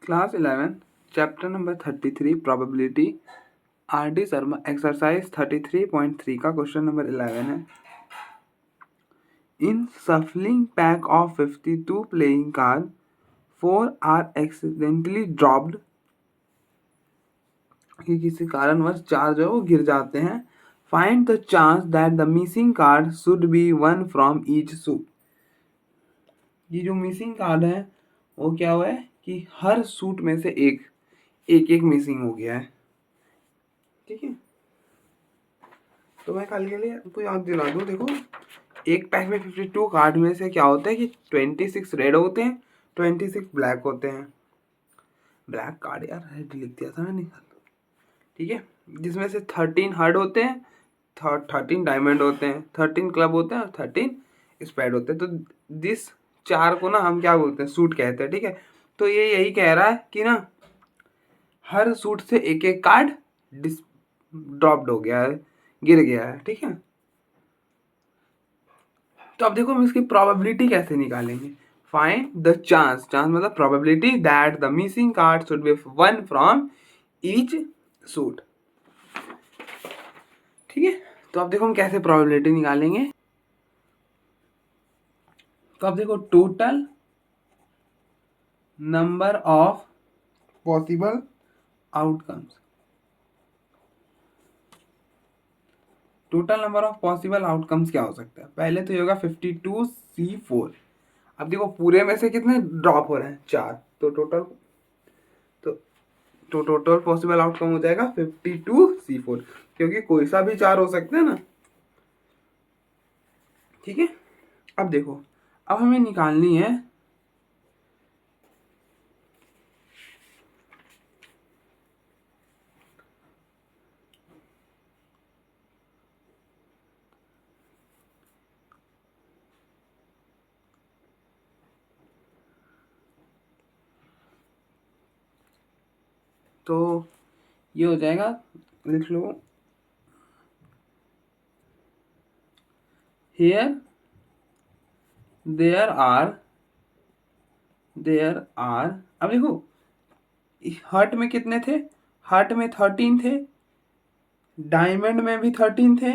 Class 11 chapter number 33 probability R D. Sharma exercise 33.3 का question number 11 है। In shuffling pack of 52 playing card 4 are accidentally dropped, कि किसी कारणवश 4 जो है वो गिर जाते हैं। Find the chance that the missing card should be one from each suit. ये जो मिसिंग कार्ड है वो क्या हुआ है कि हर सूट में से एक मिसिंग हो गया है। ठीक है, तो मैं कल के लिए आपको याद दिला दूं। देखो, एक पैक में 52 कार्ड में से क्या होता है कि 26 रेड होते हैं, 26 ब्लैक होते हैं। ब्लैक कार्ड यार रेड लिख दिया था मैंने। ठीक है, जिसमें से 13 हर्ड होते हैं, 13 डायमंड होते हैं, 13 क्लब होते हैं और 13 स्पेड होते हैं। तो दिस 4 को ना हम क्या बोलते हैं, सूट कहते हैं। ठीक है, तो ये यही कह रहा है कि ना हर सूट से एक एक कार्ड ड्रॉप्ड हो गया है, गिर गया है। ठीक है, तो अब देखो हम इसकी प्रोबेबिलिटी कैसे निकालेंगे। फाइंड द चांस, चांस मतलब probability that the missing card should be one from each suit. ठीक है, तो अब देखो हम कैसे प्रोबेबिलिटी निकालेंगे। तो अब देखो total number of possible outcomes, total number of possible outcomes क्या हो सकता है। पहले तो ये होगा 52C4। अब देखो पूरे में से कितने ड्रॉप हो रहे हैं, 4, तो टोटल पॉसिबल आउटकम हो जाएगा 52C4, क्योंकि कोई सा भी 4 हो सकते हैं ना। ठीक है, अब देखो अब हमें निकालनी है तो ये हो जाएगा, लिख लो हियर देयर आर अब देखो हर्ट में कितने थे, हर्ट में 13 थे, डायमंड में भी 13 थे,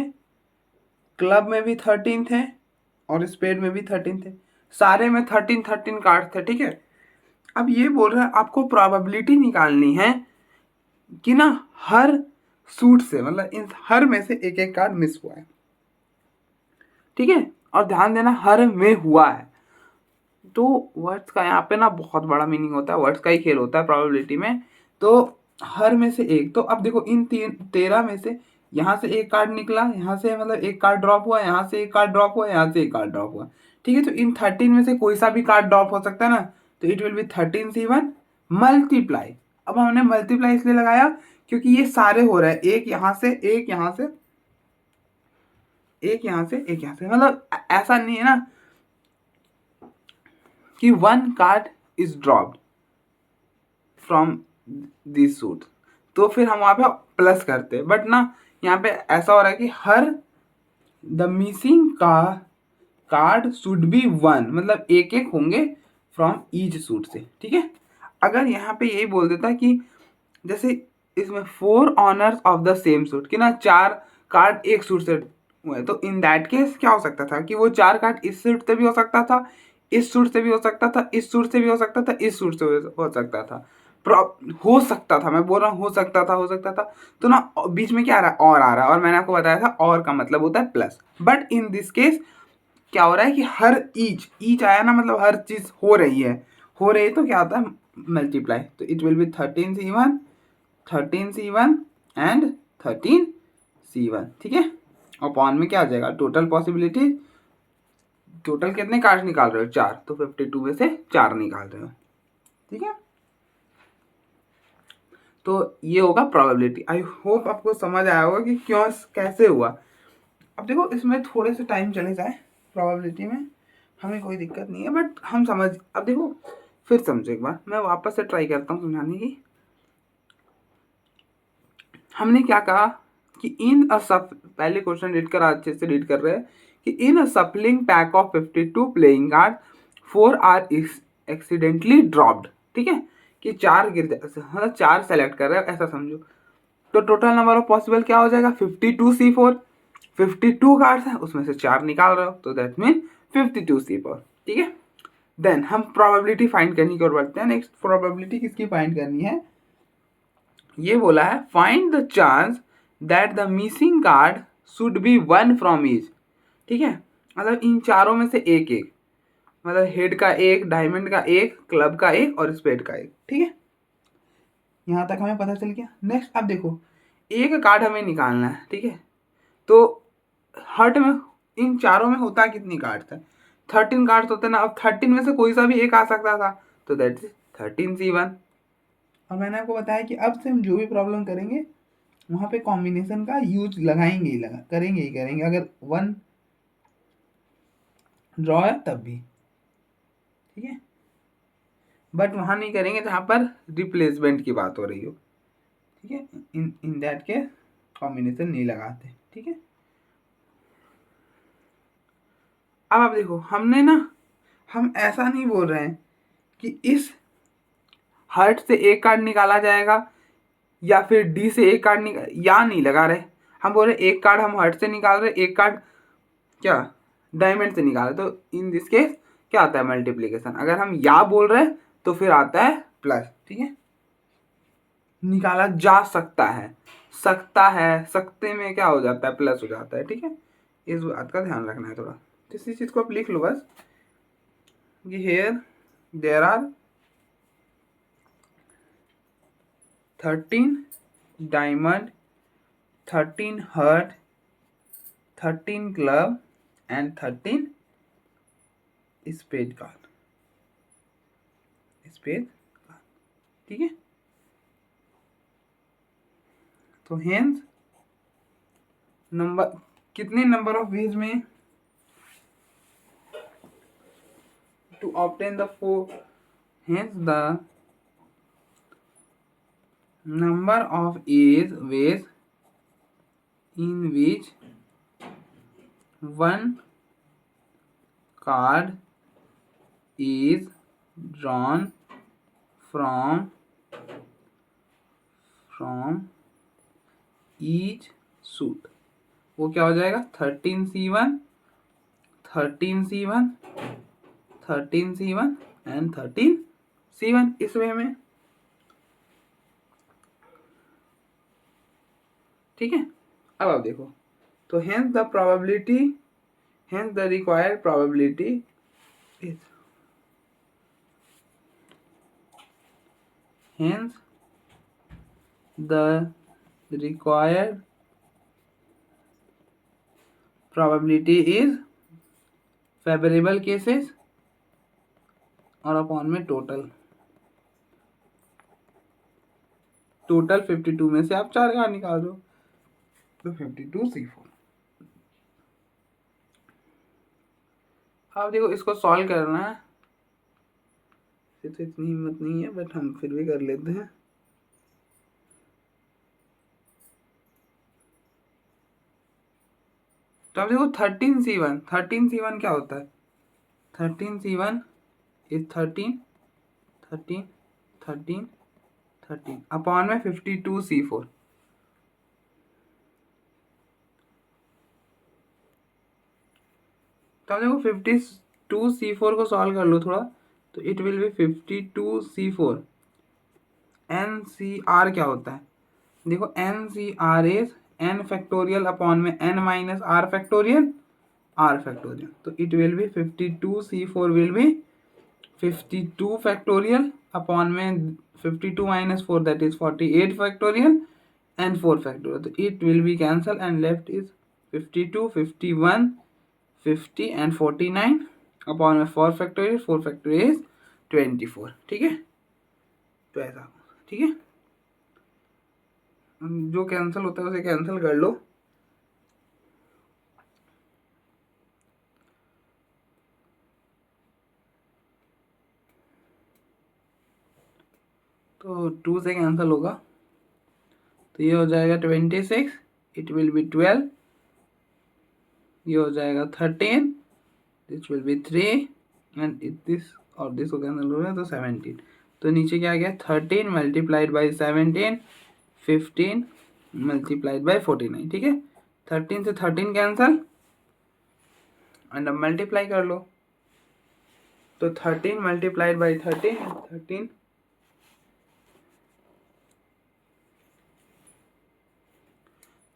क्लब में भी 13 थे और स्पेड में भी 13 थे। सारे में 13 कार्ड थे। ठीक है, अब ये बोल रहा है आपको प्रोबेबिलिटी निकालनी है कि ना हर सूट से, मतलब इन हर में से एक एक कार्ड मिस हुआ है। ठीक है, और ध्यान देना हर में हुआ है। तो वर्ड्स का यहाँ पे ना बहुत बड़ा मीनिंग होता है, वर्ड्स का ही खेल होता है प्रोबेबिलिटी में। तो हर में से एक, तो अब देखो इन 13 में से यहाँ से एक कार्ड निकला, यहाँ से मतलब एक कार्ड ड्रॉप हुआ, यहाँ से एक कार्ड ड्रॉप हुआ, यहाँ से एक कार्ड ड्रॉप हुआ। ठीक है, तो इन 13 में से कोई सा भी कार्ड ड्रॉप हो सकता है ना, तो it will B 13C1 multiply. अब हमने मल्टीप्लाई इसलिए लगाया क्योंकि ये सारे हो रहे हैं, एक यहाँ से एक यहाँ से एक यहाँ से एक यहाँ से, मतलब ऐसा नहीं है ना कि 1 card is dropped from this suit, तो फिर हम वहाँ पे प्लस करते हैं। बट ना यहाँ पे ऐसा हो रहा है कि हर द मिसिंग का कार्ड शुड बी 1, मतलब एक एक होंगे फ्रॉम ईच सूट से। ठीक है, अगर यहाँ पे यही बोल देता कि जैसे इसमें 4 honours of the same suit, कि ना 4 कार्ड एक सूट से हुए, तो इन दैट केस क्या हो सकता था कि वो 4 कार्ड इस सूट से भी हो सकता था, इस सूट से भी हो सकता था, इस सूट से भी हो सकता था, इस सूट से हो सकता था। हो सकता था, मैं बोल रहा हूँ हो सकता था। तो ना बीच में क्या आ रहा है, और आ रहा है, और मैंने आपको बताया था और का मतलब होता है plus. But in this case क्या हो रहा है कि हर ईच आया ना, मतलब हर चीज हो रही है तो क्या होता है मल्टीप्लाई। तो it will B 13C1 and 13C1। ठीक है, अपॉन में क्या आ जाएगा, टोटल पॉसिबिलिटी, टोटल कितने कार्ड निकाल रहे हो, 4, तो 52 में से 4 निकाल रहे हो। ठीक है, तो ये होगा प्रोबेबिलिटी। आई होप आपको समझ आया होगा कि क्यों कैसे हुआ। अब देखो इसमें थोड़े से टाइम चले जाए, प्रोबेबिलिटी में हमें कोई दिक्कत नहीं है, बट हम समझ, अब देखो फिर समझो एक बार, मैं वापस से ट्राई करता हूँ समझाने की। हमने क्या कहा कि इन अ सब, पहले क्वेश्चन रीड कर अच्छे से रीड कर रहे हैं कि in a shuffling pack of 52 playing card 4 are accidentally dropped. ठीक है, कि 4 गिर जाए, मतलब 4 सेलेक्ट कर रहे हो ऐसा समझो, तो टोटल नंबर ऑफ पॉसिबल क्या हो जाएगा 52C4। 52 कार्ड्स हैं, उसमें से 4 निकाल रहे हो तो दैट मीन 52C4। ठीक है, देन हम प्रोबेबिलिटी फाइंड करने की ओर बढ़ते हैं। नेक्स्ट प्रोबेबिलिटी किसकी फाइंड करनी है, ये बोला है find the chance that the missing card should be one from each. ठीक है, मतलब इन चारों में से एक एक, मतलब हेड का एक, डायमंड का एक, क्लब का एक और स्पेड का एक। ठीक है, यहाँ तक हमें पता चल गया। नेक्स्ट अब देखो, एक कार्ड हमें निकालना है। ठीक है, तो हर्ट में इन चारों में होता कितनी कार्ड्स है, 13 कार्ड्स होते हैं ना। अब 13 में से कोई सा भी एक आ सकता था, तो दैट इज 13C1। और मैंने आपको बताया कि अब से हम जो भी प्रॉब्लम करेंगे वहाँ पे कॉम्बिनेशन का यूज लगाएंगे ही करेंगे ही करेंगे, अगर 1 ड्रॉ है तब भी। ठीक है, बट वहाँ नहीं करेंगे जहाँ पर रिप्लेसमेंट की बात हो रही हो। ठीक है, इन दैट के कॉम्बिनेशन नहीं लगाते। ठीक है, अब आप देखो, हमने ना, हम ऐसा नहीं बोल रहे हैं कि इस हर्ट से एक कार्ड निकाला जाएगा या फिर डी से एक कार्ड निकाल, या नहीं लगा रहे। हम बोल रहे एक कार्ड हम हर्ट से निकाल रहे, एक कार्ड क्या डायमंड से निकाल रहे, तो इन दिस केस क्या आता है मल्टीप्लीकेशन। अगर हम या बोल रहे हैं तो फिर आता है प्लस। ठीक है, निकाला जा सकता है, सकता है, सकते में क्या हो जाता है प्लस हो जाता है। ठीक है, इस बात का ध्यान रखना है थोड़ा, इसी चीज को आप लिख लो बस कि here there are 13 diamond, 13 heart, 13 club and 13 spade card, spade card. ठीक है, तो हेंस नंबर, कितने नंबर ऑफ वेज में to obtain the four, hence the number of is ways in which one card is drawn from each suit, वो क्या हो जाएगा 13C1, 13C1, 13C1 and 13C1 इस वे में। ठीक है, अब आप देखो, तो hence the probability, hence the required probability is, hence the required probability is favorable cases और अपॉन में टोटल 52 में से आप 4 कार्ड निकाल दो, तो 52C4। आप देखो, इसको सॉल्व करना है, तो इतनी हिम्मत नहीं है बट हम फिर भी कर लेते हैं। तो आप देखो 13C1, 13C1 क्या होता है, 13C1 इज 13, 13, 13, 13 अपॉन में 52C4। तो आप देखो 52C4 को सॉल्व कर लो थोड़ा, तो it will be 52C4। NCR क्या होता है, देखो NCR is n factorial upon में n minus r factorial, r factorial, तो it will be 52C4 will be 52 factorial upon में 52 minus 4 that is 48 factorial and 4 factorial, तो it will be cancel and left is 52, 51, 50 and 49 upon में 4 factorial, 4 factorial is 24। ठीक है, तो ऐसा। ठीक है, जो कैंसिल होता है उसे कैंसिल कर लो। तो 2 से कैंसिल होगा, तो ये हो जाएगा 26, इट विल बी 12, ये हो जाएगा 13, this will be 3 and this और दिस को कैंसिल हो रहा है तो 17, तो नीचे क्या आ गया 13 मल्टीप्लाइड बाई 17, 15 मल्टीप्लाइड बाई 49। ठीक है, 13 से 13 कैंसल एंड अब मल्टीप्लाई कर लो। तो 13 मल्टीप्लाइड बाई 13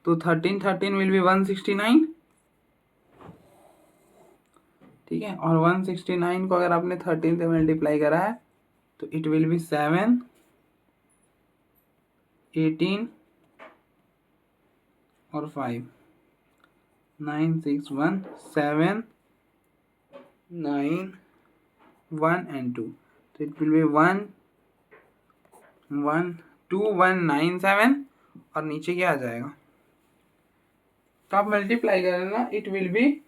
तो 13 विल बी 169। ठीक है, और 169 को अगर आपने 13 से मल्टीप्लाई करा है तो इट विल बी 7, 18 और 5, 9, 6, 1, 7, 9, 1 and 2। तो इट विल बी 1, 1, 2, 1, 9, 7 और नीचे क्या आ जाएगा, तो आप मल्टीप्लाई करें ना, इट विल बी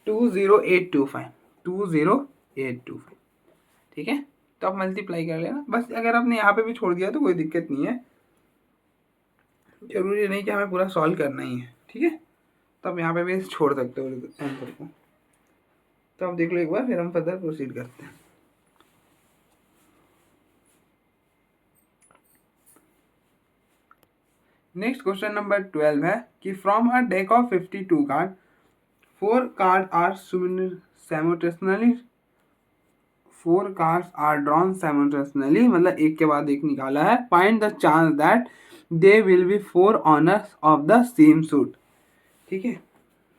20825, 20825। ठीक है, तो आप मल्टीप्लाई कर लेना बस। अगर आपने यहाँ पे भी छोड़ दिया तो कोई दिक्कत नहीं है, जरूरी नहीं कि हमें पूरा सॉल्व करना ही है। ठीक है, तो आप यहाँ पे भी छोड़ सकते हो आंसर को। तो आप देख लो एक बार, फिर हम फर्दर प्रोसीड करते हैं। नेक्स्ट क्वेश्चन नंबर 12 है कि from a deck of 52 card 4 card are simultaneously 4 cards are drawn simultaneously, मतलब एक के बाद एक निकाला है। Find the chance that they will be 4 honours of the same suit. ठीक है,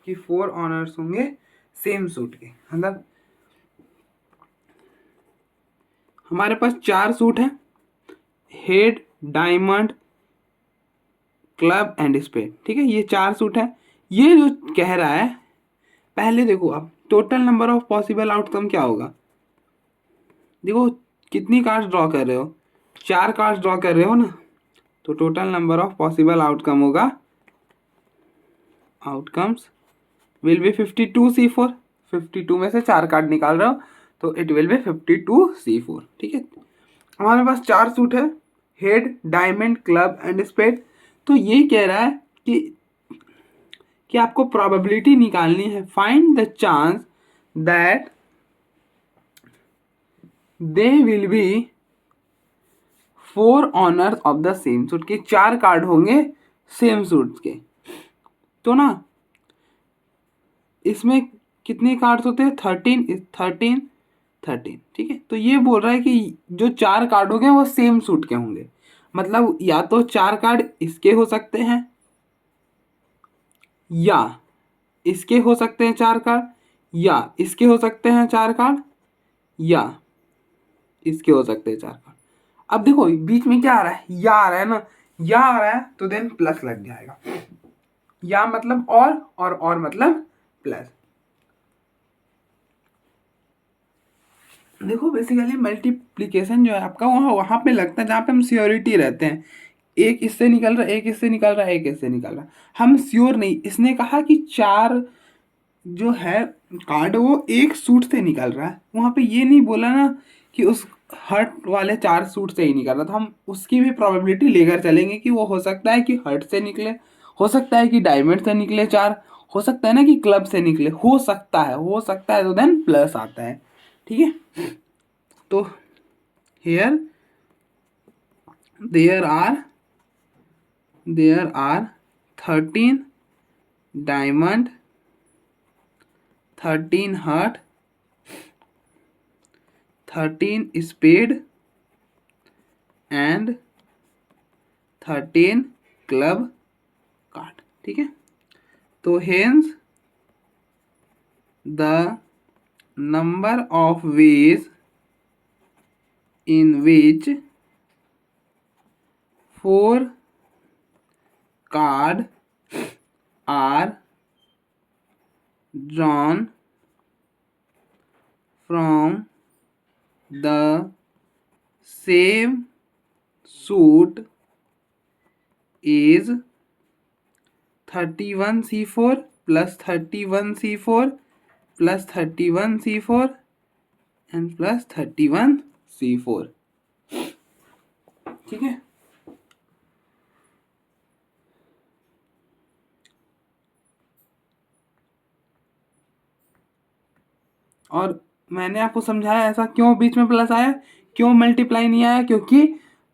कि 4 ऑनर्स होंगे सेम सूट के। मतलब हमारे पास 4 सूट हैं, head, diamond, club and spade. ठीक है, ये 4 सूट है। ये जो कह रहा है, पहले देखो अब total number of possible outcome क्या होगा। देखो कितनी कार्ड्स ड्रॉ कर रहे हो, 4 कार्ड्स ड्रॉ कर रहे हो ना, तो total number of possible outcome होगा, आउटकम्स विल बी 52 C4। 52 में से 4 कार्ड निकाल रहे हो तो इट विल बी 52 C4। ठीक है, हमारे पास 4 सूट है, head, diamond, club and spade. तो ये कह रहा है कि आपको प्रोबेबिलिटी निकालनी है। Find the chance that they will be 4 honours of the same suit, के 4 कार्ड होंगे सेम सूट के। तो ना इसमें कितने कार्ड्स होते हैं, 13। ठीक है, तो ये बोल रहा है कि जो 4 कार्ड होंगे वो सेम सूट के होंगे। मतलब या तो 4 कार्ड इसके हो सकते हैं, या इसके हो सकते हैं 4 कार्ड, या इसके हो सकते हैं 4 कार्ड, या इसके हो सकते हैं 4 कार्ड। अब देखो बीच में क्या आ रहा है, या आ रहा है ना, या आ रहा है तो देन प्लस लग जाएगा। या मतलब और मतलब प्लस। देखो बेसिकली मल्टीप्लिकेशन जो है आपका वहाँ पे लगता है जहाँ पे हम श्योरिटी रहते हैं, एक इससे निकल रहा है, एक इससे निकल रहा है, एक इससे निकल रहा है, हम श्योर नहीं। इसने कहा कि 4 जो है कार्ड वो एक सूट से निकल रहा है, वहाँ पे ये नहीं बोला ना कि उस हर्ट वाले 4 सूट से ही निकल रहा, तो हम उसकी भी प्रोबेबिलिटी लेकर चलेंगे कि वो हो सकता है कि हर्ट से निकले, हो सकता है कि डायमंड से निकले 4, हो सकता है ना कि क्लब से निकले, हो सकता है तो देन प्लस आता है। ठीक है, तो here there are 13 diamond, 13 heart, 13 spade and 13 club card। ठीक है, तो hence the number of ways in which 4 cards are drawn from the same suit is 31 C4 plus 31 C4 plus 31 C4 and plus 31 C4। ठीक है, और मैंने आपको समझाया ऐसा क्यों बीच में प्लस आया, क्यों मल्टीप्लाई नहीं आया? क्योंकि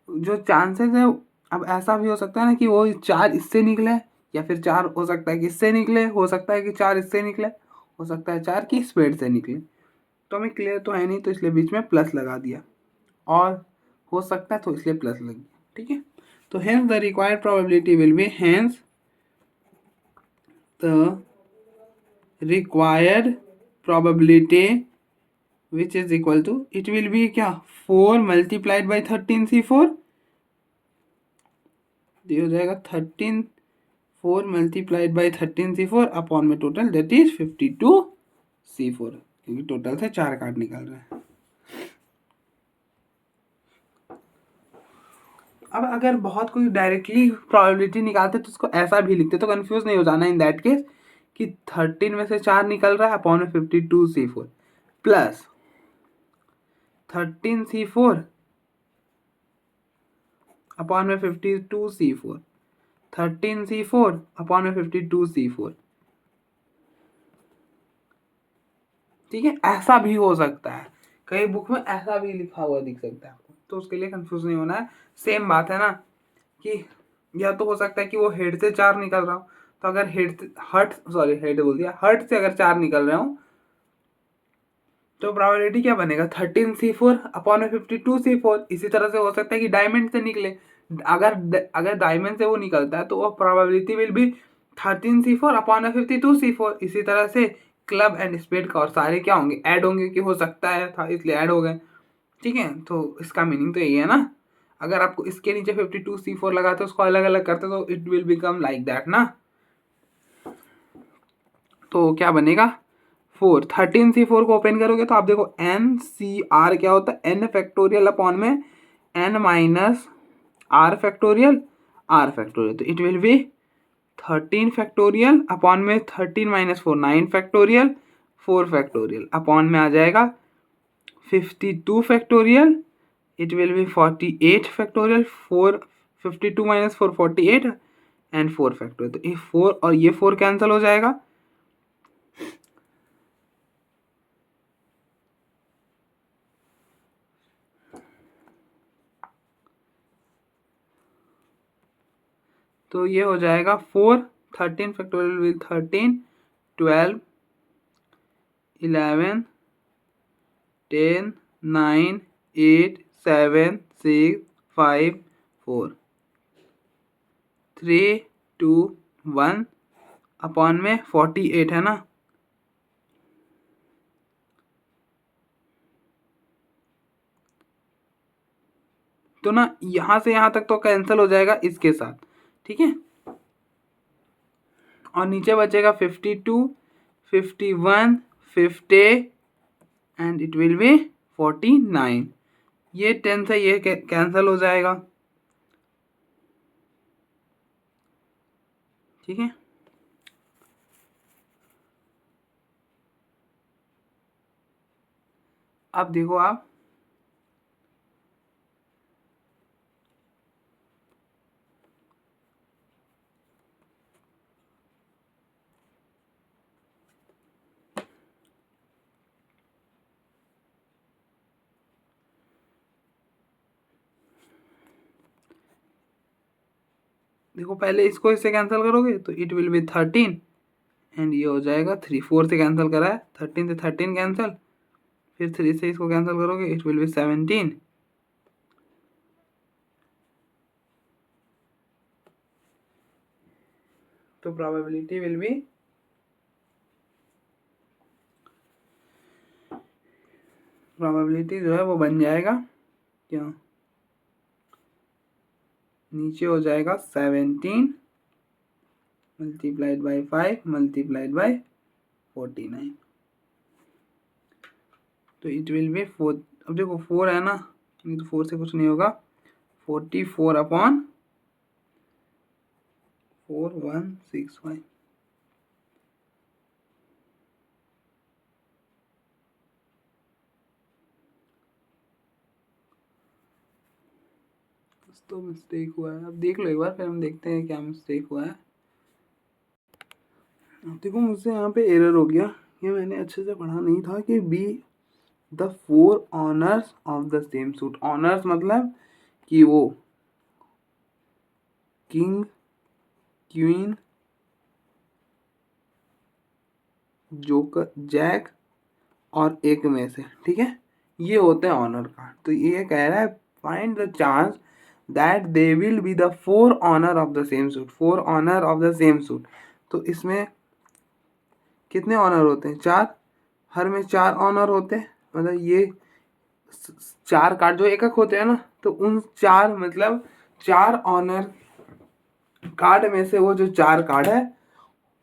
जो चांसेस है, अब ऐसा भी हो सकता है ना कि वो 4 इससे निकले, या फिर 4 हो सकता है कि इससे निकले, हो सकता है कि 4 इससे निकले, हो सकता है 4 की स्पेड से निकले। तो हमें क्लियर तो है नहीं, तो इसलिए बीच में प्लस लगा दिया, और हो सकता है तो इसलिए प्लस लग गया। ठीक है, तो hence the required probability will be, hence the required probability which is equal to, it will be क्या, 4 मल्टीप्लाइड बाई 13c4, ये हो जाएगा 4 मल्टीप्लाइड बाई 13c4 अपॉन में टोटल दैट इज 52c4, क्योंकि टोटल से 4 काट निकल रहा है। अब अगर बहुत कोई डायरेक्टली प्रोबेबिलिटी निकालते तो उसको ऐसा भी लिखते, तो कंफ्यूज नहीं हो जाना इन दैट केस कि 13 में से 4 निकल रहा है अपॉन में 52c4 प्लस 13c4 अपॉन में 52c4, 13c4 अपॉन में 52c4। ठीक है, ऐसा भी हो सकता है, कई बुक में ऐसा भी लिखा हुआ दिख सकता है आपको, तो उसके लिए कंफ्यूज नहीं होना है। सेम बात है ना कि या तो हो सकता है कि वो हेड से 4 निकल रहा हो, तो अगर हेड बोल दिया, हर्ट से अगर 4 निकल रहे हो तो प्रोबेबिलिटी क्या बनेगा, 13c4 अपॉन में 52c4। इसी तरह से हो सकता है कि डायमंड से निकले, अगर डायमंड से वो निकलता है तो वो probability will be 13c4 upon में 52c4। इसी तरह से क्लब एंड स्पेड का और सारे क्या होंगे, ऐड होंगे, कि हो सकता है था इसलिए ऐड हो गए। ठीक है, तो इसका मीनिंग तो यही है ना, अगर आपको इसके नीचे 52c4 लगाते उसको अलग अलग करते तो it will become like that ना। तो क्या बनेगा, 4, 13c4 को ओपन करोगे तो आप देखो NCR क्या होता है, n फैक्टोरियल अपॉन में n minus r factorial r factorial, तो it will be 13 factorial upon में 13 माइनस 4 9 फैक्टोरियल 4 फैक्टोरियल अपॉन में आ जाएगा 52 factorial, it will B 48 factorial, 4 52 minus 4 48 and 4 factorial, तो ये 4 और ये 4 कैंसिल हो जाएगा। तो ये हो जाएगा 4, 13 फैक्टोरियल विद 13, 12, 11, 10, 9, 8, 7, 6, 5, 4, 3, 2, 1 अपॉन में 48 है ना, तो ना यहाँ से यहाँ तक तो कैंसिल हो जाएगा इसके साथ। ठीक है, और नीचे बचेगा 52, 51, 50 एंड इट विल बी 49। ये 10 से ये कैंसिल हो जाएगा। ठीक है, अब देखो आप देखो, पहले इसको इससे कैंसिल करोगे तो इट विल बी 13 एंड ये हो जाएगा 3, 4 से कैंसिल करा है, 13 से 13 कैंसिल, फिर 3 से इसको कैंसिल करोगे इट विल बी 17। तो प्रोबेबिलिटी विल बी, प्रोबेबिलिटी जो है वो बन जाएगा क्या, नीचे हो जाएगा 17 मल्टीप्लाइड बाई 5 मल्टीप्लाइड बाई 49, तो इट विल बी 4। अब देखो 4 है ना, नहीं तो 4 से कुछ नहीं होगा, 44 अपॉन 4165। तो मिस्टेक हुआ है, अब देख लो एक बार, फिर हम देखते हैं क्या मिस्टेक हुआ है। अब देखो मुझसे यहाँ पे एरर हो गया, ये मैंने अच्छे से पढ़ा नहीं था कि B the 4 honours of the same suit. Honours मतलब कि वो किंग, क्वीन, जोकर, जैक और एक में से, ठीक है, ये होते हैं ऑनर कार्ड। तो ये कह रहा है find the chance that they will be the 4 honour of the same suit. 4 honour of the same suit, तो इसमें कितने ऑनर होते हैं? 4। हर में 4 ऑनर होते हैं, मतलब ये 4 कार्ड जो एक एक होते हैं ना, तो उन 4 मतलब 4 ऑनर कार्ड में से वो जो 4 कार्ड है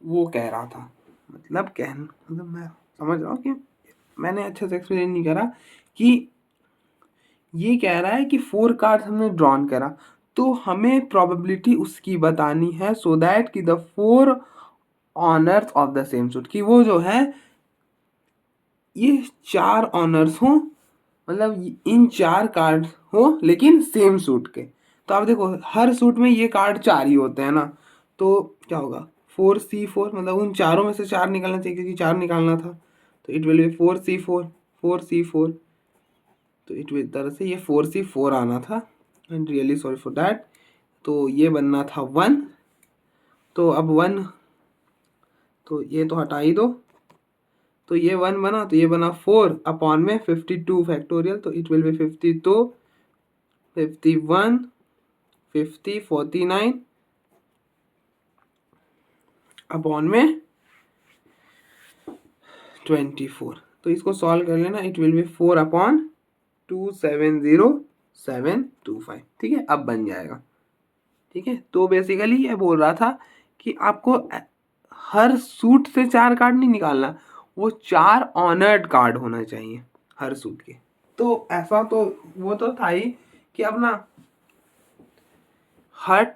वो कह रहा था। मतलब मैं समझ रहा हूँ कि मैंने अच्छे से एक्सप्लेन नहीं करा कि ये कह रहा है कि 4 कार्ड हमने ड्रॉन करा तो हमें प्रोबेबिलिटी उसकी बतानी है, सो दैट कि the 4 honours of the same suit, कि वो जो है ये 4 ऑनर्स हों, मतलब इन 4 कार्ड हो लेकिन सेम सूट के। तो आप देखो हर सूट में ये कार्ड 4 ही होते हैं ना, तो क्या होगा 4C4, मतलब उन चारों में से 4 निकालना चाहिए क्योंकि 4 निकालना था, तो it will B 4C4, 4C4। तो इट विल तरह से ये 4C4 आना था, and really sorry for that. तो ये बनना था 1, तो अब 1, तो ये तो हटा ही दो, तो ये 1 बना, तो ये बना 4 अपॉन में 52 फैक्टोरियल, तो इट विल बी 52, 51, 50, 49 अपॉन में 24। तो इसको सॉल्व कर लेना, इट विल बी 4 अपॉन 270725, ठीक है, अब बन जाएगा। ठीक है, तो बेसिकली ये बोल रहा था कि आपको हर सूट से 4 कार्ड नहीं निकालना, वो 4 ऑनर्ड कार्ड होना चाहिए हर सूट के। तो ऐसा तो वो तो था ही कि अपना हर्ट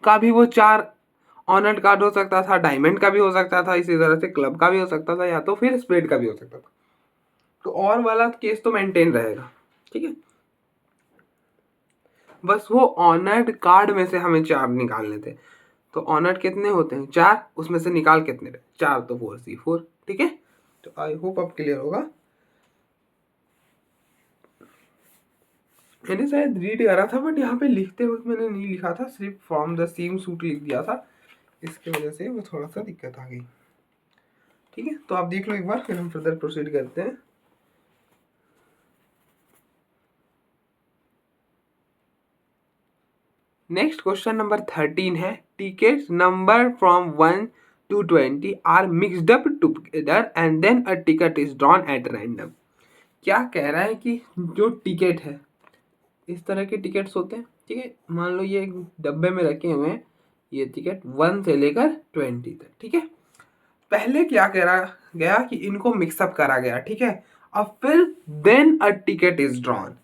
का भी वो 4 ऑनर्ड कार्ड हो सकता था, डायमंड का भी हो सकता था, इसी तरह से क्लब का भी हो सकता था, या तो फिर स्प्लिट का भी हो सकता था। तो और वाला केस तो मेंटेन रहेगा, ठीक है। बस वो ऑनर्ड कार्ड में से हमें 4 निकालने थे। तो ऑनर्ड कितने होते हैं? 4, उसमें से निकाल कितने रहे? 4, तो 4C4, ठीक है। तो आई होप अब क्लियर होगा। मैंने शायद रीड करा था बट यहाँ पे लिखते वक्त मैंने नहीं लिखा था, सिर्फ फ्रॉम द सेम सूट लिख दिया था, इसकी वजह से वो थोड़ा सा दिक्कत आ गई। ठीक है, तो आप देख लो एक बार, फिर हम फर्दर प्रोसीड करते हैं। नेक्स्ट क्वेश्चन नंबर 13 है, tickets number from 1 to 20 are mixed up together and then a ticket is drawn at random. क्या कह रहा है कि जो टिकट है, इस तरह के टिकट्स होते हैं, ठीक है, मान लो ये एक डब्बे में रखे हुए हैं, ये टिकट 1 से लेकर 20 तक, ठीक है। पहले क्या करा गया कि इनको मिक्सअप करा गया, ठीक है, अब फिर then a ticket is drawn.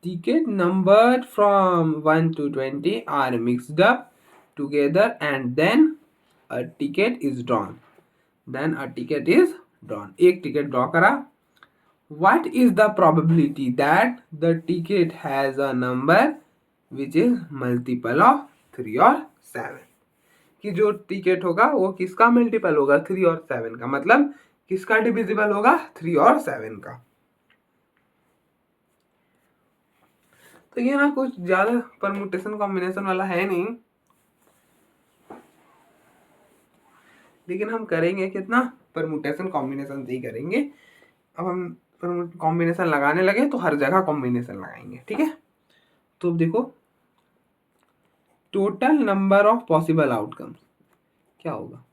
Ticket numbered from 1 to 20 are mixed up together and then a ticket is drawn. Then a ticket is drawn. एक ticket draw करा. What is the probability that the ticket has a number which is multiple of 3 or 7? कि जो ticket होगा वो किसका multiple होगा? 3 और 7 का, मतलब किसका डिविजिबल होगा? 3 और 7 का। तो ये ना कुछ ज्यादा परमुटेशन कॉम्बिनेशन वाला है नहीं, लेकिन हम करेंगे कितना? परमुटेशन कॉम्बिनेशन से ही करेंगे। अब हम कॉम्बिनेशन लगाने लगे तो हर जगह कॉम्बिनेशन लगाएंगे, ठीक है। तो देखो total number of possible outcomes क्या होगा?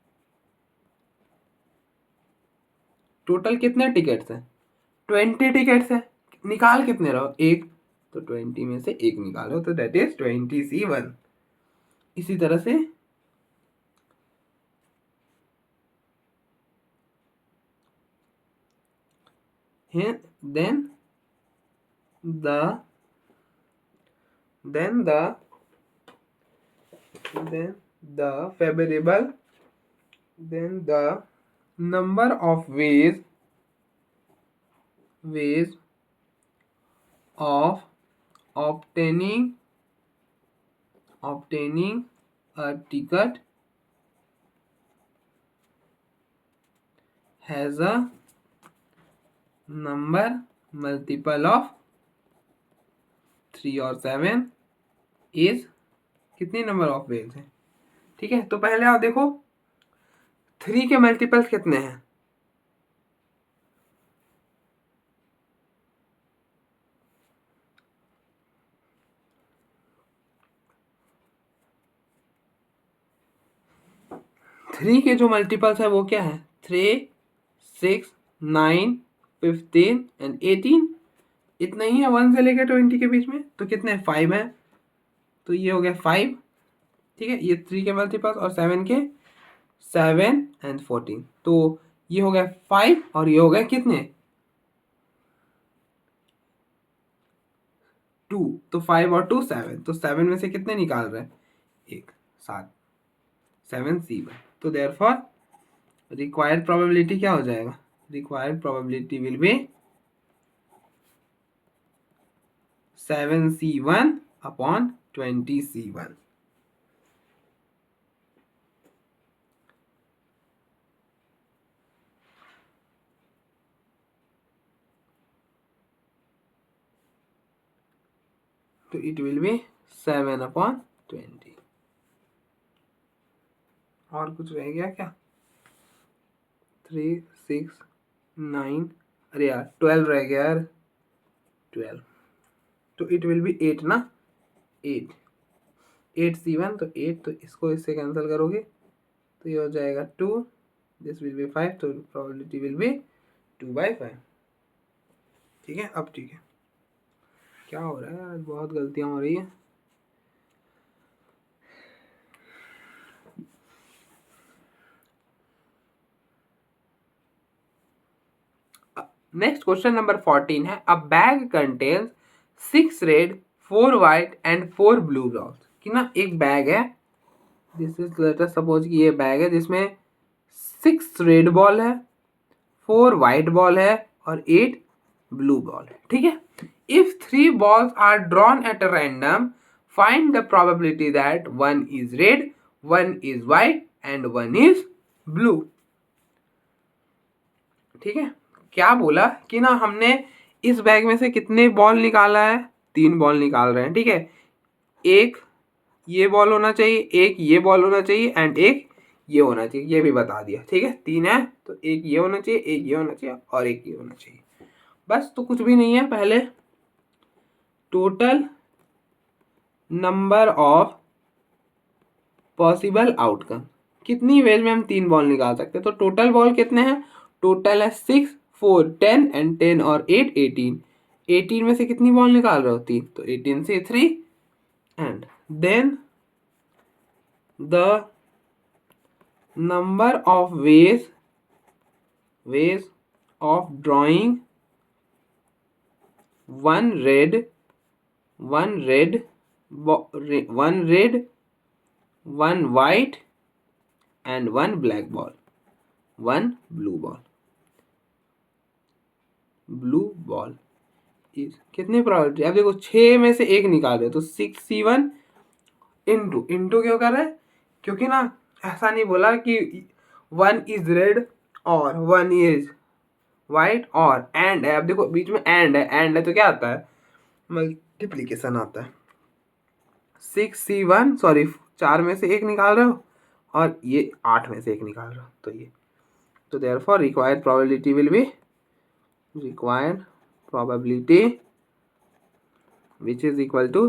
टोटल कितने टिकट्स हैं? 20 टिकट्स हैं। निकाल कितने रहो? एक, तो 20 में से एक निकालो, तो दैट इज 20C1। इसी तरह से then the favorable, then the number of ways of obtaining a ticket has a number multiple of 3 और 7 इज कितनी नंबर ऑफ वेज है। ठीक है, तो पहले आप देखो 3 के मल्टीपल्स कितने हैं। थ्री के जो मल्टीपल्स है वो क्या है, 3, 6, 9, 15 एंड 18। इतना ही है 1 से लेकर 20 के बीच में। तो कितने 5 है, तो ये हो गया 5। ठीक है, ये 3 के मल्टीपल्स और 7 के 7 एंड 14। तो ये हो गया 5 और ये हो गया कितने 2। तो 5 और 2 7। तो 7 में से कितने निकाल रहे हैं, 1 7 7 7। तो देयरफॉर रिक्वायर्ड प्रोबेबिलिटी क्या हो जाएगा, required probability will be 7C1 upon 20C1। तो इट विल बी 7 अपॉन 20। और कुछ रह गया क्या, 3 6 9, अरे यार 12 रह गया यार, 12। तो इट विल बी 8 ना, 8 C1 तो 8। तो इसको इससे कैंसिल करोगे तो ये हो जाएगा 2, दिस विल बी 5। तो प्रोबेबिलिटी विल बी 2/5। ठीक है, अब ठीक है, क्या हो रहा है यार, बहुत गलतियां हो रही है। नेक्स्ट क्वेश्चन नंबर 14 है, अ bag contains 6 red 4 white and 4 blue balls. कि ना एक बैग है, this is let us suppose कि ये बैग है जिसमें 6 रेड बॉल है, 4 व्हाइट बॉल है और 8 ब्लू बॉल है। ठीक है, if 3 balls are drawn at a random, find the probability that 1 is red, 1 is white and 1 is blue। ठीक है, क्या बोला कि ना हमने इस बैग में से कितने बॉल निकाला है, 3 बॉल निकाल रहे हैं। ठीक है, एक ये बॉल होना चाहिए, एक ये बॉल होना चाहिए एंड एक ये होना चाहिए, ये भी बता दिया। ठीक है, 3 है तो एक ये होना चाहिए, एक ये होना चाहिए और एक ये होना चाहिए, बस। तो कुछ भी नहीं है, पहले total number of possible outcome, कितनी वेज में हम 3 बॉल निकाल सकते हैं। तो टोटल बॉल कितने हैं, टोटल है 6 4 10 एंड 10 और 8 18। 18 में से कितनी बॉल निकाल रहे हो, 3। तो 18 से 3 and then the number of ways of drawing one red, one white and one black ball, one blue ball is कितनी प्रोबेबिलिटी। अब देखो 6 में से एक निकाल रहे हो तो 6C1 इंटू क्यों कर रहे हैं, क्योंकि ना ऐसा नहीं बोला कि 1 इज रेड और 1 इज वाइट और एंड है। अब देखो बीच में एंड है तो क्या आता है, मल्टीप्लीकेशन आता है। 6C1 सॉरी 4 में से एक निकाल रहे हो और ये 8 में से एक निकाल रहे हो, तो ये तो therefore required probability will be required probability which is equal to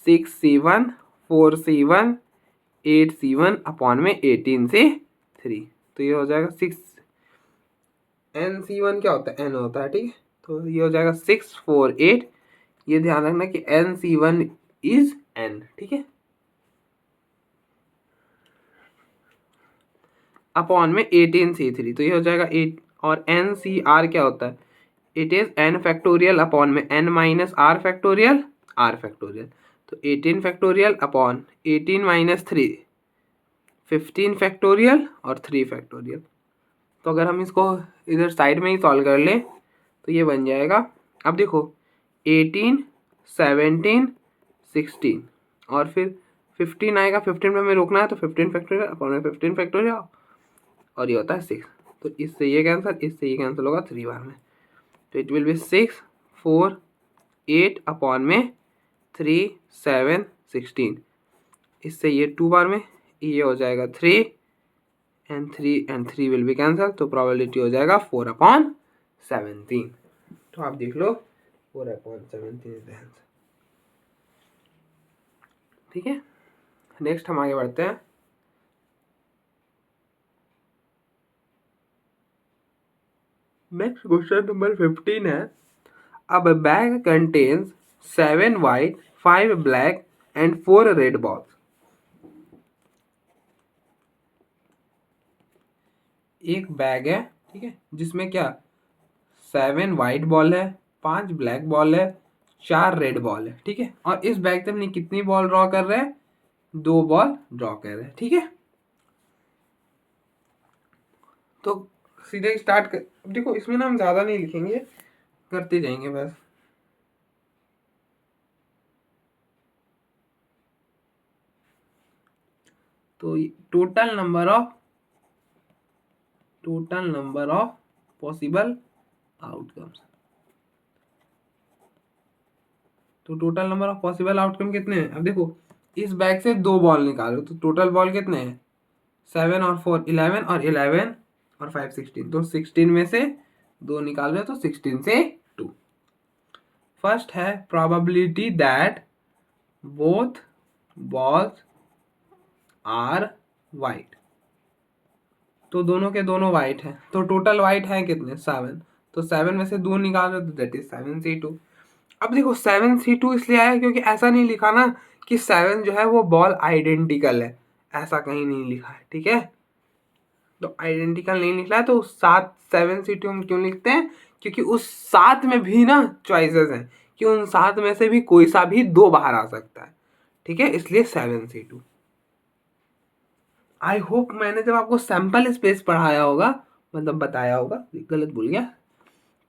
6C1 4C1 8C1 upon में 18 से 3। तो ये हो जाएगा 6 NC1 क्या होता है, N होता है। ठीक है, तो ये हो जाएगा 6 4 8। ये ध्यान रखना कि NC1 इज N। ठीक है, अपॉन में 18C3। तो ये हो जाएगा 8 और NCR क्या होता है, it is N factorial upon में N minus R factorial R factorial. तो 18 फैक्टोरियल अपॉन 18 माइनस 3 15 फैक्टोरियल और 3 फैक्टोरियल। तो अगर हम इसको इधर साइड में ही सॉल्व कर लें तो ये बन जाएगा, अब देखो 18 17 16 और फिर 15 आएगा, 15 में हमें रोकना है तो 15 फैक्टोरियल अपॉन में 15 फैक्टोरियल और ये होता है 6। तो इससे ये कैंसिल, इससे ये कैंसिल होगा 3 बार में। तो इट विल बी 6 4 8 अपॉन में 3 7 16। इससे ये 2 बार में ये हो जाएगा 3 एंड 3 विल बी कैंसल, तो प्रोबेबिलिटी हो जाएगा 4/17। तो आप देख लो 4/17 इज द आंसर। ठीक है, नेक्स्ट हम आगे बढ़ते हैं। नेक्स्ट क्वेश्चन नंबर 15 है, अब bag contains 7 white 5 black and 4 red balls। एक बैग है, ठीक है, जिसमें क्या 7 white बॉल है, 5 ब्लैक बॉल है, 4 रेड बॉल है। ठीक है, और इस बैग से हमने कितनी बॉल ड्रॉ कर रहे हैं? 2 बॉल ड्रॉ कर रहे हैं। ठीक है, तो सीधे स्टार्ट कर। देखो इसमें ना हम ज्यादा नहीं लिखेंगे, करते जाएंगे बस। तो total number of possible outcomes, तो total number of possible outcome कितने हैं? अब देखो इस बैग से 2 बॉल निकालो, तो टोटल बॉल कितने हैं? 7 और 4 11 और 11 और 5 16। तो 16 में से 2 निकाल रहे, तो 16 से 2। फर्स्ट है probability that both balls are white, तो दोनों के दोनों वाइट हैं, तो टोटल वाइट है कितने? 7। तो 7 में से 2 निकाल रहे, तो दैट इज 7C2। अब देखो 7C2 इसलिए आया क्योंकि ऐसा नहीं लिखा ना कि 7 जो है वो बॉल आइडेंटिकल है, ऐसा कहीं नहीं लिखा है। ठीक है, तो आइडेंटिकल नहीं लिखा है, तो 7 हम क्यों लिखते हैं? क्योंकि उस 7 में भी ना चॉइसेस हैं कि उन 7 में से भी कोई सा भी 2 बाहर आ सकता है। ठीक है, इसलिए 7C2। आई होप मैंने जब आपको सैंपल स्पेस पढ़ाया होगा, मतलब बताया होगा, गलत बोल गया,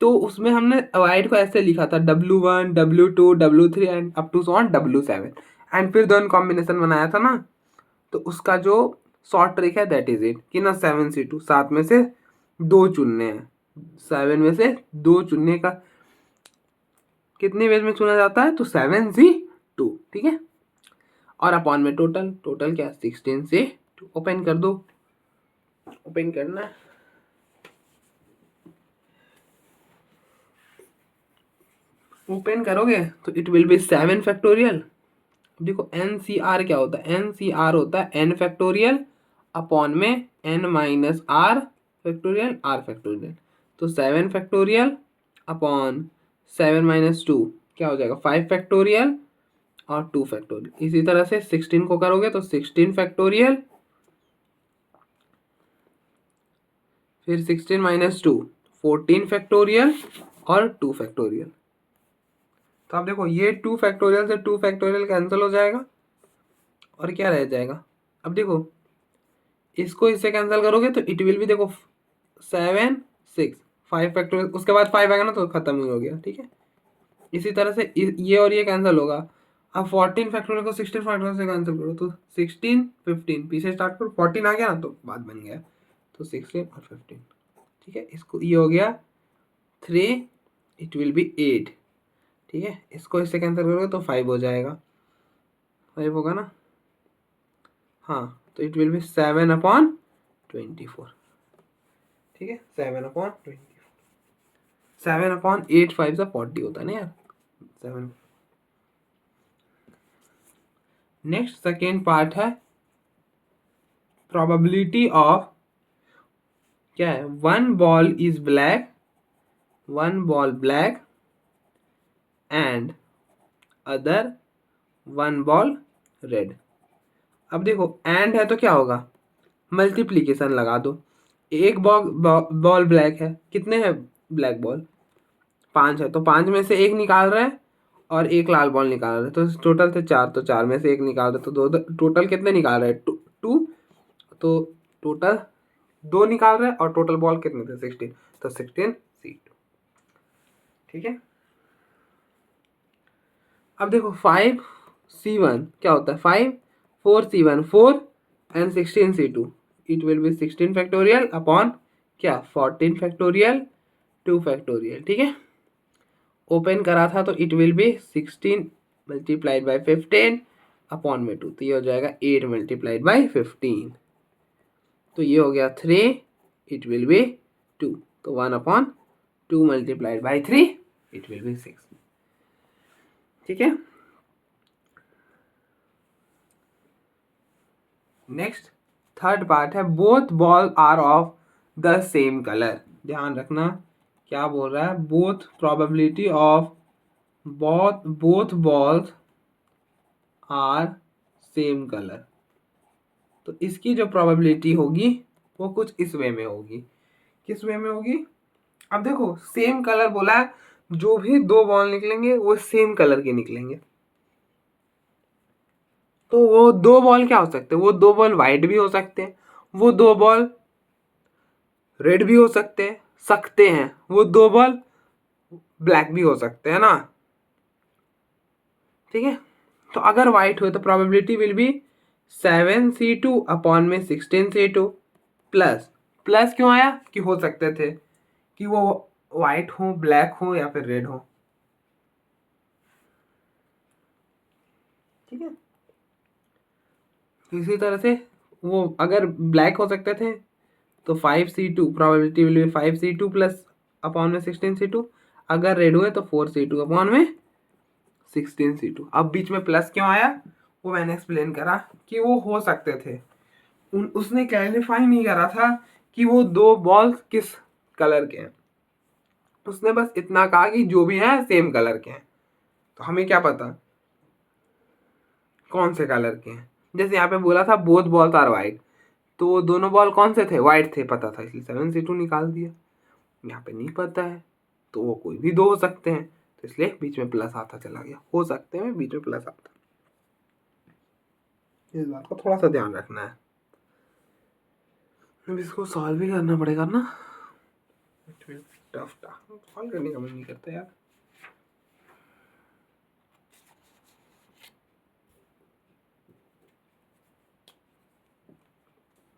तो उसमें हमने वाइट को ऐसे लिखा था W1 W2 W3 and up to on W7, and फिर दोनों कॉम्बिनेशन बनाया था ना। तो उसका जो शॉर्ट ट्रिक है दैट इज इट कि ना 7C2, 7 में से 2 चुनने हैं। 7 में से 2 चुनने का कितने वेज में चुना जाता है? तो 7C2। ठीक है, और अपॉन में टोटल क्या 16 से 2। ओपन कर दो, ओपन करना है। ओपन करोगे तो इट विल बी 7 फैक्टोरियल। देखो NCR क्या होता है? NCR होता है n फैक्टोरियल अपॉन में n minus r factorial r factorial. तो 7 फैक्टोरियल अपॉन 7 माइनस 2 क्या हो जाएगा? 5 फैक्टोरियल और 2 फैक्टोरियल। इसी तरह से 16 को करोगे तो 16 फैक्टोरियल, फिर 16 माइनस 2 14 फैक्टोरियल और 2 फैक्टोरियल। तो आप देखो ये 2 फैक्टोरियल से 2 फैक्टोरियल कैंसिल हो जाएगा और क्या रह जाएगा? अब देखो इसको इससे कैंसिल करोगे तो इट विल भी, देखो 7 6 5 फैक्टोरियल, उसके बाद 5 आएगा ना तो खत्म ही हो गया। ठीक है, इसी तरह से ये और ये कैंसिल होगा। अब 14 फैक्टोरियल को 16 फैक्टोरियल से कैंसिल करो, तो 16 15 पीछे स्टार्ट करो, 14 आ गया ना तो बात बन गया। तो 16 और 15। ठीक है, इसको ये हो गया 3, इट विल बी 8। ठीक है, इसको इससे कैंसिल करोगे तो 5 हो जाएगा, 5 होगा ना। हाँ, तो इट विल बी 7/24। ठीक है, 7/24, 7/8 5 से 40 होता है ना यार, 7। नेक्स्ट सेकेंड पार्ट है प्रोबेबिलिटी ऑफ, क्या है? 1 ball is black, 1 ball black and other 1 ball red. अब देखो एंड है तो क्या होगा? मल्टीप्लीकेशन लगा दो। एक बॉल ब्लैक है, कितने हैं ब्लैक बॉल? 5 है, तो 5 में से 1 निकाल रहे हैं और 1 लाल बॉल निकाल रहे हैं, तो टोटल थे 4, तो 4 में से 1 निकाल रहे, तो 2, टोटल कितने निकाल रहे हैं? 2। तो टोटल 2 निकाल रहे हैं और टोटल बॉल कितने थे? 16, तो 16C2। ठीक है, अब देखो 5C1 क्या होता है? 5 4C1 4 and 16C2, it will B 16 factorial upon क्या 14 फैक्टोरियल 2 फैक्टोरियल। ठीक है, ओपन करा था तो it will B 16 multiplied by 15 upon में 2, तो ये हो जाएगा 8 मल्टीप्लाइड बाई 15, तो ये हो गया 3, इट विल बी 2, तो 1/2 multiplied by 3 it will be 6। ठीक है, नेक्स्ट थर्ड पार्ट है, both ball are of the same colour. ध्यान रखना क्या बोल रहा है, both probability of both balls are same colour. तो इसकी जो प्रोबेबिलिटी होगी वो कुछ इस वे में होगी। किस वे में होगी, अब देखो सेम कलर बोला है, जो भी दो बॉल निकलेंगे वो सेम कलर के निकलेंगे। तो वो दो बॉल क्या हो सकते हैं, वो दो बॉल वाइट भी हो सकते हैं, वो दो बॉल रेड भी हो सकते हैं, वो दो बॉल ब्लैक भी हो सकते हैं ना। ठीक है, तो अगर वाइट हुए तो probability will be 7c2 upon में 16c2 प्लस, प्लस क्यों आया कि हो सकते थे कि वो वाइट हो, ब्लैक हो या फिर रेड हो। ठीक है, इसी तरह से वो अगर ब्लैक हो सकते थे तो 5c2 probability will be 5c2 plus upon में 16c2, अगर रेड हुए तो 4c2 अपॉन में 16c2। अब बीच में प्लस क्यों आया वो मैंने एक्सप्लेन करा कि वो हो सकते थे, उसने क्लैरिफाई नहीं करा था कि वो दो बॉल्स किस कलर के हैं, उसने बस इतना कहा कि जो भी है सेम कलर के हैं। तो हमें क्या पता कौन से कलर के हैं, जैसे यहाँ पे बोला था बोथ बॉल्स आर वाइट, तो वो दोनों बॉल कौन से थे, वाइट थे, पता था इसलिए 7c2 निकाल दिया। यहाँ पे नहीं पता है तो वो कोई भी दो हो सकते हैं, तो इसलिए बीच में प्लस आता चला गया, हो सकते हैं बीच में प्लस आता। इस बात को थोड़ा सा ध्यान रखना है, अब इसको सॉल्व भी करना पड़ेगा ना, टफ था, सॉल्व करने का मन नहीं करता यार।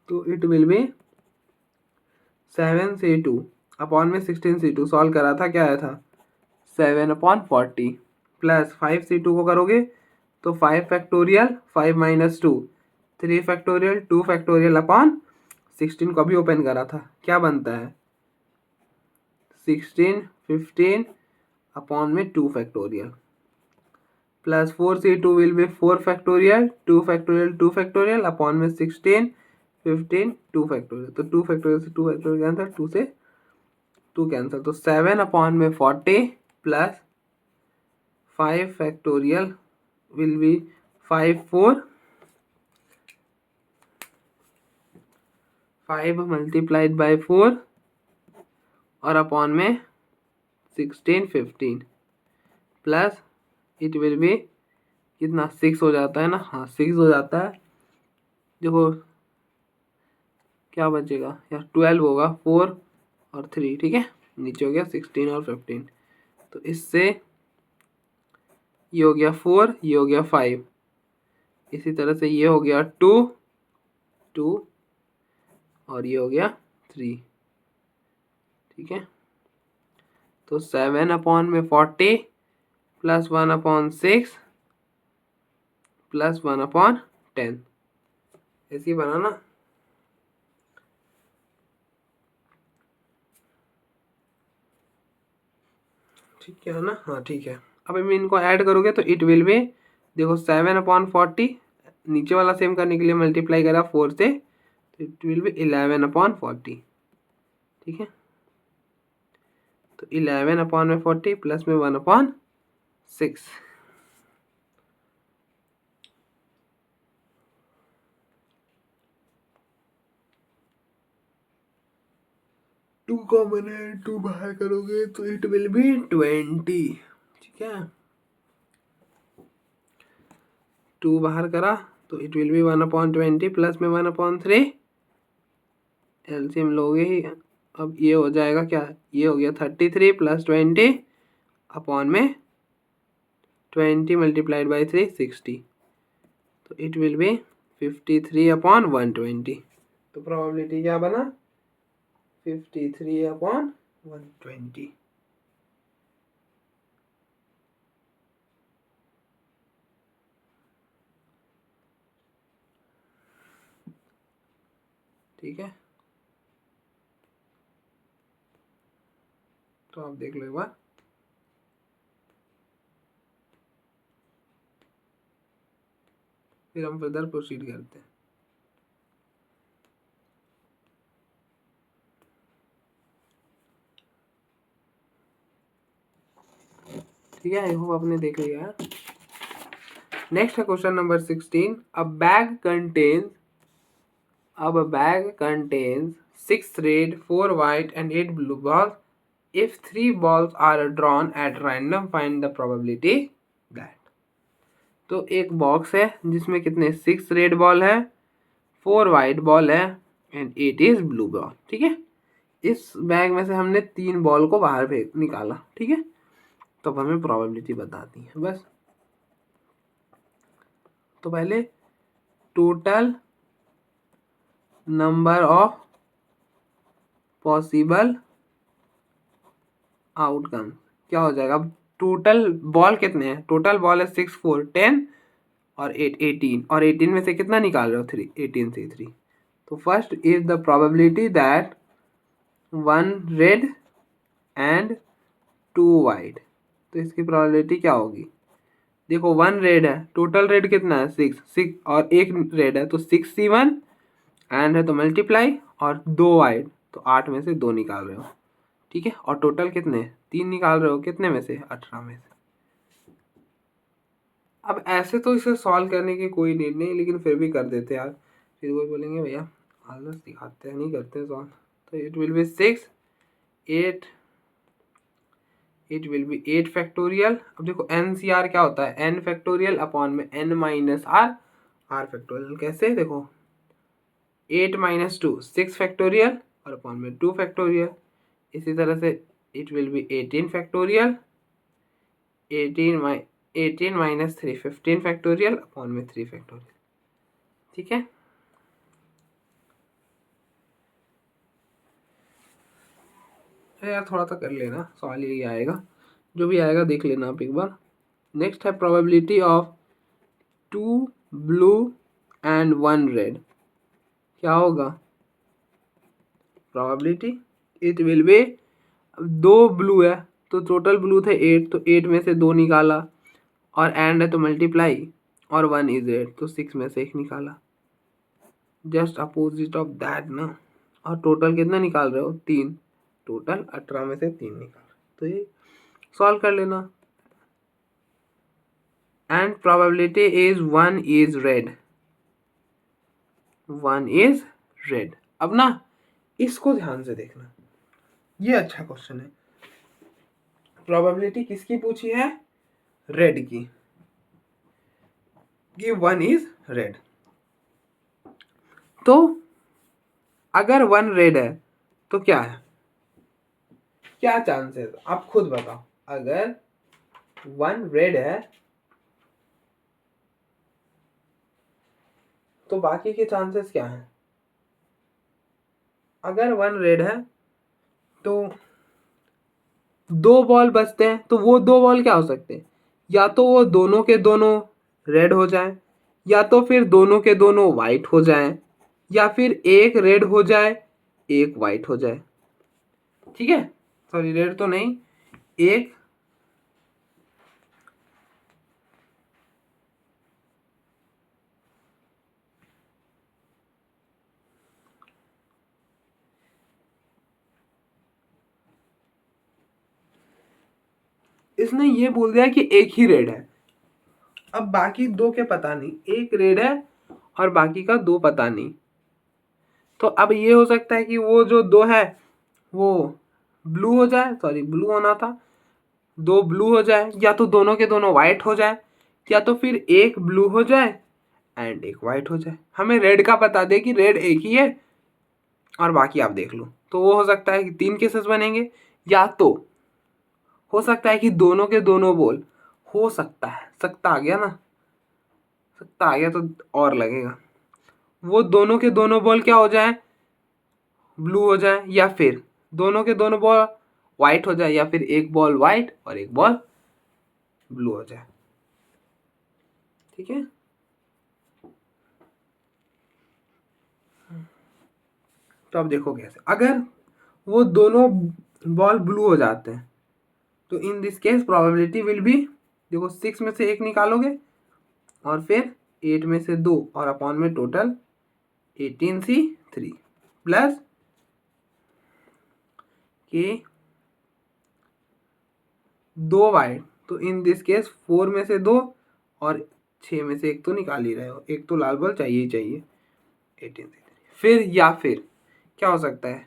तो it will B 7c2 upon में 16c2, सॉल्व करा था क्या आया था 7/40 प्लस 5c2 को करोगे तो 5 factorial 5 minus 2 3 factorial 2 factorial upon 16 को भी ओपन करा था, क्या बनता है 16 15 अपॉन में 2 factorial plus 4c2 will be 4 factorial 2 factorial 2 factorial upon में 16 15 2 फैक्टोरियल, तो 2 फैक्टोरियल से 2 फैक्टोरियल कैंसिल, 2 से 2 कैंसिल, तो 7/40 plus 5 factorial will be 5 multiplied by 4 और अपॉन में 16 15 प्लस इट विल बी कितना 6 हो जाता है ना, हाँ 6 हो जाता है, देखो क्या बचेगा यार 12 होगा 4 और 3, ठीक है, नीचे हो गया 16 और 15, तो इससे ये हो गया 4, ये हो गया 5, इसी तरह से ये हो गया 2 2 और ये हो गया 3। ठीक है, तो 7/40 प्लस 1/6 प्लस 1/10 ऐसे ही बना ना। ठीक है ना, हाँ ठीक है, अब हम इनको ऐड करोगे तो इट विल बी, देखो 7/40 नीचे वाला सेम करने के लिए मल्टीप्लाई करा 4 से, तो इट विल बी 11/40। ठीक है, तो 11/40 प्लस में 1/6, टू कॉमन है, 2 बाहर करोगे तो इट विल बी 20। ठीक है, 2 बाहर करा तो इट विल बी 1/20 प्लस में 1/3, एलसीएम लोगे ही, अब ये हो जाएगा क्या, ये हो गया 33 प्लस 20 अपॉन में 20 मल्टीप्लाइड बाई 3 60, तो इट विल बी 53/120, तो प्रोबेबिलिटी क्या बना 53/120। ठीक है, तो आप देख लो एक बार। फिर हम फर्दर प्रोसीड करते हैं। ठीक है, आई होप आपने देख लिया है। नेक्स्ट है question number 16। A bag contains 6 red, 4 white and 8 blue balls. If 3 balls are drawn at random, find the probability that. तो एक बॉक्स है जिसमें कितने 6 रेड बॉल है, 4 वाइट बॉल है एंड 8 इज ब्लू बॉल। ठीक है, इस बैग में से हमने 3 बॉल को बाहर फेंक निकाला। ठीक है, तो अब हमें प्रोबेबिलिटी बतानी है बस। तो पहले total number of possible outcome क्या हो जाएगा। अब टोटल बॉल कितने हैं, टोटल बॉल है 6 4 10 और 8 18, और 18 में से कितना निकाल रहे हो 3, 18 से 3। तो first is the probability that 1 red and 2 white. तो इसकी प्रोबेबिलिटी क्या होगी, देखो 1 रेड है, टोटल रेड कितना है 6 6 और 1 रेड है तो 6 C1 एंड है तो मल्टीप्लाई, और 2 वाइट तो 8 में से 2 निकाल रहे हो। ठीक है, और टोटल कितने 3 निकाल रहे हो, कितने में से 18 में से। अब ऐसे तो इसे सॉल्व करने की कोई नीड नहीं, लेकिन फिर भी कर देते यार, फिर वो बोलेंगे भैया आलस दिखाते हैं नहीं करते सॉल्व। तो it will be 6 8, it will B 8 factorial. अब देखो NCR क्या होता है, n फैक्टोरियल अपॉन में n minus r, r factorial. कैसे देखो 8 माइनस 2 6 फैक्टोरियल और अपॉन में 2 फैक्टोरियल। इसी तरह से it will B 18 factorial, 18 minus 3 15 factorial upon में 3 फैक्टोरियल। ठीक है, यार थोड़ा सा कर लेना, सवाल यही आएगा, जो भी आएगा देख लेना आप एक बार। नेक्स्ट है probability of 2 blue and 1 red. क्या होगा probability, it will B 2 blue है तो टोटल ब्लू थे 8, तो 8 में से 2 निकाला, और एंड है तो मल्टीप्लाई, और 1 इज 8 तो 6 में से 1 निकाला। जस्ट अपोजिट ऑफ दैट ना। और टोटल कितना निकाल रहे हो 3, टोटल 18 में से 3 निकाल रहे हो। तो ये सॉल्व कर लेना। And probability is 1 is red, 1 is red. अब ना इसको ध्यान से देखना, ये अच्छा क्वेश्चन है। प्रोबेबिलिटी किसकी पूछी है, रेड की, कि 1 इज रेड। तो अगर 1 रेड है तो क्या है, क्या चांसेस आप खुद बताओ। अगर 1 रेड है तो बाकी के चांसेस क्या हैं। अगर 1 रेड है तो 2 बॉल बचते हैं, तो वो 2 बॉल क्या हो सकते हैं, या तो वो दोनों के दोनों रेड हो जाएं, या तो फिर दोनों के दोनों वाइट हो जाएं, या फिर एक रेड हो जाए एक वाइट हो जाए। ठीक है, सॉरी रेड तो नहीं, एक इसने ये बोल दिया कि एक ही रेड है। अब बाकी 2 के पता नहीं, एक रेड है और बाकी का 2 पता नहीं। तो अब ये हो सकता है कि वो जो 2 है वो ब्लू हो जाए, सॉरी ब्लू होना था, 2 ब्लू हो जाए, या तो दोनों के दोनों वाइट हो जाए, या तो फिर एक ब्लू हो जाए एंड एक वाइट हो जाए। हमें रेड का बता दे कि रेड एक ही है और बाकी आप देख लो। तो वो हो सकता है कि 3 केसेस बनेंगे, या तो हो सकता है कि दोनों के दोनों बोल, हो सकता है, सकता आ गया ना, सकता आ गया तो और लगेगा, वो दोनों के दोनों बॉल क्या हो जाए ब्लू हो जाए, या फिर दोनों के दोनों बॉल वाइट हो जाए, या फिर एक बॉल वाइट और एक बॉल ब्लू हो जाए। ठीक है, तो अब देखो कैसे, अगर वो दोनों बॉल ब्लू हो जाते हैं तो in this case probability will be, देखो 6 में से 1 निकालोगे और फिर 8 में से 2 और अपॉन में टोटल 18C3 प्लस के 2 वाइट, तो इन दिस केस 4 में से 2 और 6 में से 1 तो निकाल ही रहे हो, एक तो लाल बॉल चाहिए ही चाहिए 18C3। फिर या फिर क्या हो सकता है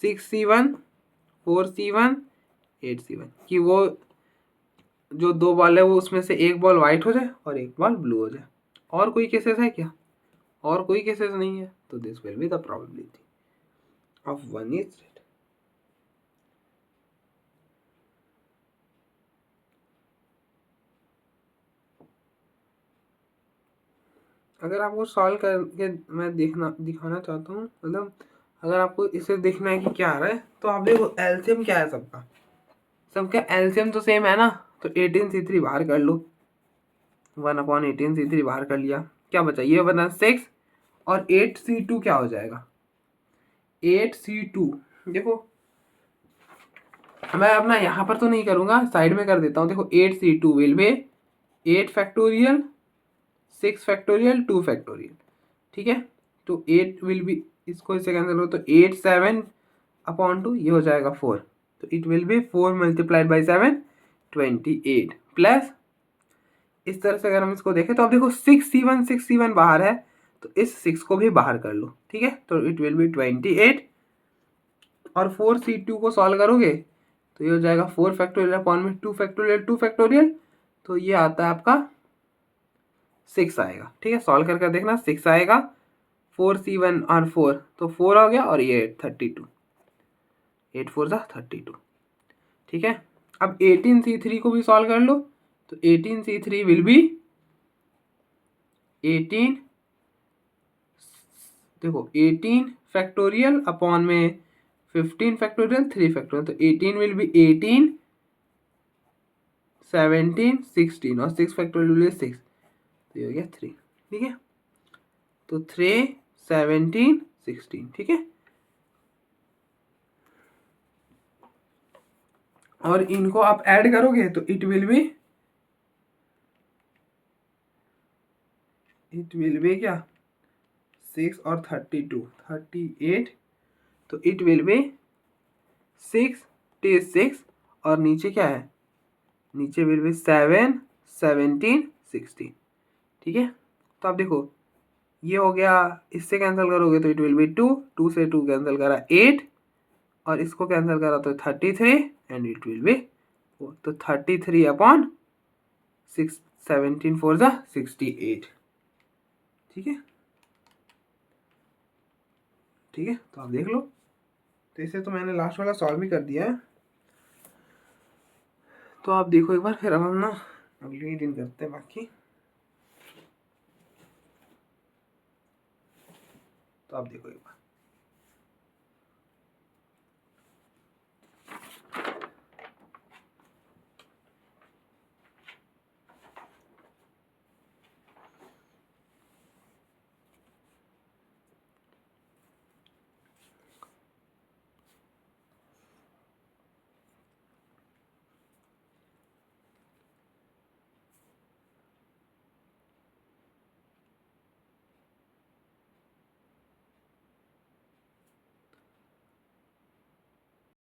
6C1 4C1 8C1 कि वो जो 2 बॉल है वो उसमें से एक बॉल वाइट हो जाए और एक बॉल ब्लू हो जाए। और कोई केसेस है क्या? और कोई केसेस नहीं है, तो this will be the probability of 1 is red. अगर आपको सॉल्व करके मैं दिखाना चाहता हूँ, मतलब अगर आपको इसे देखना है कि क्या आ रहा है, तो आप देखो एलसीएम क्या है सबका एलसीएम तो सेम है ना, तो 18C3 बाहर कर लो, 1/18C3 बाहर कर लिया, क्या बचा ये बना 6 और 8C2 क्या हो जाएगा 8C2। देखो मैं अपना यहाँ पर तो नहीं करूँगा, साइड में कर देता हूँ। देखो 8C2 will be 8 factorial 6 factorial 2 factorial, ठीक है। तो 8 विल बी, इसको इससे कैंसिल करो तो 8 7/2 ये हो जाएगा 4, तो it will be 4 multiplied by 7 28 plus इस तरह से अगर हम इसको देखें तो अब देखो 6C1 बाहर है, तो इस 6 को भी बाहर कर लो, ठीक है। तो इट विल बी 28 और 4C2 को सॉल्व करोगे तो ये हो जाएगा 4 फैक्टोरियल अपॉन में 2 फैक्टोरियल, तो ये आता है आपका 6 आएगा, ठीक है। सॉल्व करके देखना 6 आएगा, 4C1 और 4 तो 4 हो गया और ये 32, 8 4 32, ठीक है। अब 18C3 को भी सॉल्व कर लो, तो 18C3 विल बी 18, देखो 18 फैक्टोरियल अपॉन में 15 फैक्टोरियल 3 फैक्टोरियल, तो 18 विल बी 18 17 16 और 6 फैक्टोरियल विल बी 6, तो ये हो गया 3, ठीक है। तो 3 17 16, ठीक है। और इनको आप ऐड करोगे तो इट विल बी क्या 6 और 32 38, तो इट विल बी 66 और नीचे क्या है, नीचे विल बी 7 17 16, ठीक है। तो आप देखो ये हो गया, इससे कैंसिल करोगे तो इट विल बी 2 से 2 कैंसिल करा 8 और इसको कैंसिल करा तो 33 एंड इट विल बी 4, तो 33 अपॉन 6 17 4 68, ठीक है। ठीक है, तो आप देख लो। तो इसे तो मैंने लास्ट वाला सॉल्व भी कर दिया है, तो आप देखो एक बार, फिर अब हम ना अगले ही दिन करते हैं बाकी। तो आप देखो एक बार।